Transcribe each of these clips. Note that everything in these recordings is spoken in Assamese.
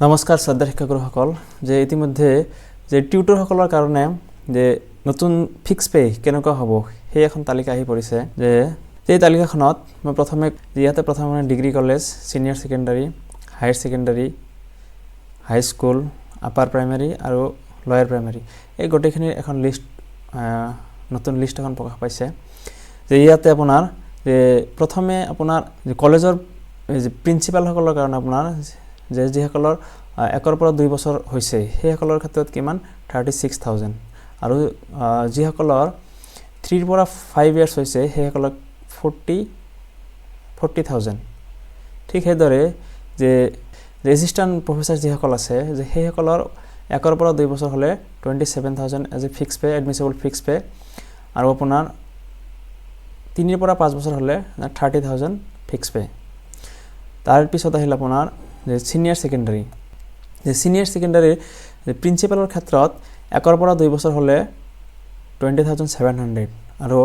নমস্কাৰ শ্ৰদ্ধা শিক্ষকসকল যে ইতিমধ্যে যে টিউটৰসকলৰ কাৰণে যে নতুন ফিক্স পে কেনেকুৱা হ'ব সেই এখন তালিকা আহি পৰিছে যে এই তালিকাখনত মই প্ৰথমে degree college senior secondary higher secondary high school upper primary আৰু লয়াৰ প্ৰাইমাৰী এই গোটেইখিনি এখন লিষ্ট নতুন লিষ্ট এখন প্ৰকাশ পাইছে যে ইয়াতে আপোনাৰ যে প্ৰথমে আপোনাৰ কলেজৰ যে প্ৰিন্সিপাল সকলৰ কাৰণে আপোনাৰ যে যিসকলৰ 1 পৰা 2 বছৰ হৈছে সেইসকলৰ ক্ষেত্ৰত কিমান 36000 আৰু যিসকলৰ 3 পৰা 5 ইয়াৰ্স হৈছে সেইসকলক 40000 ঠিক সেইদৰে যে এসিস্ট্যান্ট প্ৰফেসৰ যিসকল আছে যে সেইসকলৰ 1 পৰা 2 বছৰ হলে 27000 as a fix pay admissible fix pay আৰু আপোনাৰ 3 পৰা 5 বছৰ হলে 30000 ফিক্স পে তাৰ পিছত আহিল আপোনাৰ যে সিনিয়ৰ সেকেন্ডাৰী যে সিনিয়ৰ সেকেন্ডাৰী প্ৰিন্সিপালৰ ক্ষেত্ৰত 1 পৰা 2 বছৰ হলে 20700 আৰু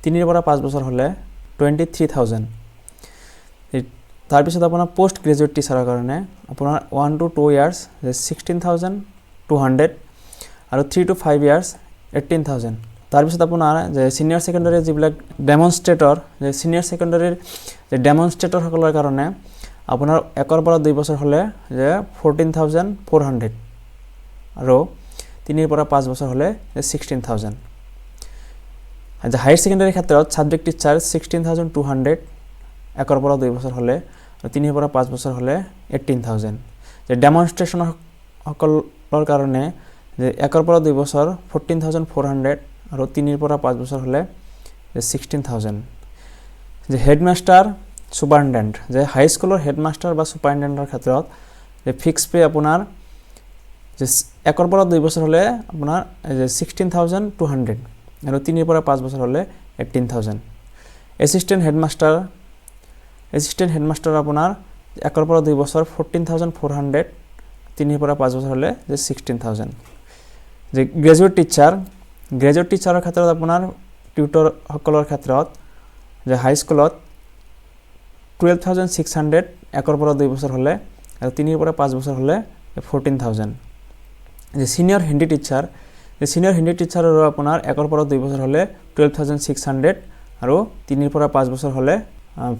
3 পৰা 5 বছৰ হলে 23000 তাৰ পিছত আপোনাৰ পোষ্ট গ্ৰেজুৱেট টিচাৰৰ কাৰণে আপোনাৰ 1 to 2 ইয়াৰ্স যে 16200 আৰু 3 to 5 ইয়াৰ্স 18000 তাৰ পিছত আপোনাৰ যে সিনিয়ৰ সেকেন্ডাৰী যিবিলাক ডেমনস্ট্ৰেটৰ যে সিনিয়ৰ সেকেন্ডাৰীৰ যে ডেমনস্ট্ৰেটৰ সকলৰ কাৰণে আপোনাৰ 1 পৰা 2 বছৰ হলে যে 14400 আৰু 3 পৰা 5 বছৰ হলে 16000 যে হায়াৰ সেকেন্ডাৰী ক্ষেত্ৰত সাবজেক্ট টিচাৰ 16200 1 পৰা 2 বছৰ হলে আৰু 3 পৰা 5 বছৰ হলে 18000 যে ডেমনস্ট্ৰেচন সকলৰ কাৰণে যে 1 পৰা 2 বছৰ 14400 আৰু 3 পৰা 5 বছৰ হলে 16000 যে হেডমাস্টাৰ সুপাৰিনটেন্ডেন্ট যে হাই স্কুলৰ হেডমাস্টাৰ বা সুপাৰিনটেন্ডেন্টৰ ক্ষেত্ৰত যে ফিক্স পে আপোনাৰ যে 1 পৰা 2 বছৰ হলে আপোনাৰ যে 16200 আৰু 3 পৰা 5 বছৰ হলে 18000 এসিস্ট্যান্ট হেডমাস্টাৰ আপোনাৰ 1 পৰা 2 বছৰ 14400 3 পৰা 5 বছৰ হলে যে 16000 যে গ্ৰেজুৱেট টিচাৰৰ ক্ষেত্ৰত আপোনাৰ টিউটৰ সকলৰ ক্ষেত্ৰত যে হাই স্কুলত 12600 1 পৰা 2 বছৰ হলে আৰু 3 পৰা 5 বছৰ হলে 14000 যে সিনিয়ৰ হিন্দী টিচাৰৰ আপোনাৰ 1 পৰা 2 বছৰ হলে 12600 আৰু 3 পৰা 5 বছৰ হলে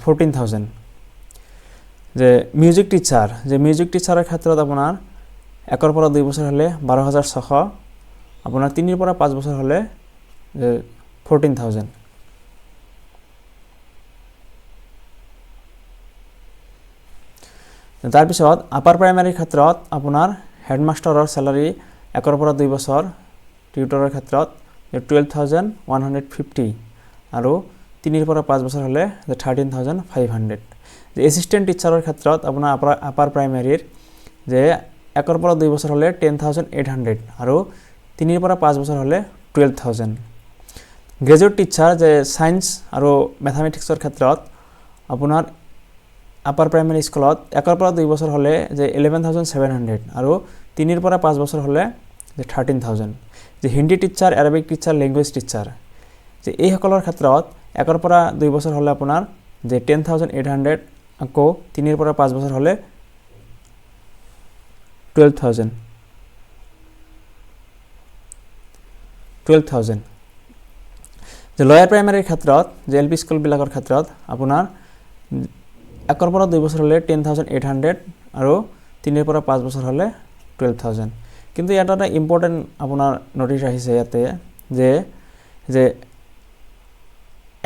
14000 যে মিউজিক টিচাৰৰ ক্ষেত্ৰত আপোনাৰ 1 পৰা 2 বছৰ হলে 12600 আপোনাৰ 3 পৰা 5 বছৰ হলে 14000 তাৰ পিছত আপাৰ প্ৰাইমাৰীৰ ক্ষেত্ৰত আপোনাৰ হেডমাস্টাৰৰ স্যালাৰি 1 পৰা 2 বছৰ টিউটৰৰ ক্ষেত্ৰত 12150 আৰু 3 পৰা 5 বছৰ হলে 13500 যে এসিস্ট্যান্ট টিচাৰৰ ক্ষেত্ৰত আপোনাৰ আপাৰ প্ৰাইমাৰীৰ যে 1 পৰা 2 বছৰ হলে 10800 আৰু 3 পৰা 5 বছৰ হলে 12000 গ্ৰেজুৱেট টিচাৰ যে সায়েন্স আৰু ম্যাথমেটিক্সৰ ক্ষেত্ৰত আপোনাৰ আপাৰ প্ৰাইমাৰী স্কুলত 1 পৰা 2 বছৰ হলে যে 11700 আৰু 3 পৰা 5 বছৰ হলে যে 13000 যে Hindi teacher Arabic teacher language teacher যে এই সকলৰ ক্ষেত্ৰত 1 পৰা 2 বছৰ হলে আপোনাৰ যে 10800 আকৌ 3 পৰা 5 বছৰ হলে 12000 যে লয়াৰ প্ৰাইমাৰীৰ ক্ষেত্ৰত যে এলপি স্কুল বিলাকৰ ক্ষেত্ৰত আপোনাৰ 1 পৰা 2 বছৰ হলে 10800 আৰু 3 পৰা 5 বছৰ হলে 12000 কিন্তু এটা ইম্পৰ্টেন্ট আপোনাৰ নোটিছ আহিছে ইয়াতে যে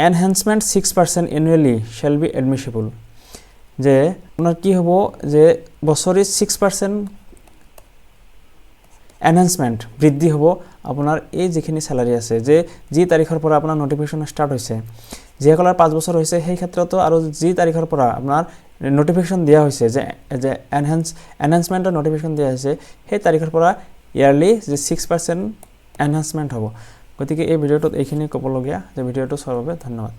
এনহান্সমেন্ট 6% এনুৱেলি শ্যাল বি এডমিসিবল যে আপোনাৰ কি হ'ব যে বছৰি 6% এনহান্সমেন্ট বৃদ্ধি হ'ব আপোনাৰ এই যিখিনি স্যালাৰি আছে যে যি তাৰিখৰ পৰা আপোনাৰ নোটিফিকেশন ষ্টাৰ্ট হৈছে যিসকলৰ 5 বছৰ হৈছে সেই ক্ষেত্ৰতো আৰু যি তাৰিখৰ পৰা আপোনাৰ নোটিফিকেশন দিয়া হৈছে যে এনহান্সমেন্টৰ নোটিফিকেশন দিয়া হৈছে সেই তাৰিখৰ পৰা ইয়াৰলি যে 6% এনহান্সমেন্ট হ'ব গতিকে এই ভিডিঅ'টোত এইখিনি ক'বলগীয়া যে ভিডিঅ'টো চোৱাৰ বাবে ধন্যবাদ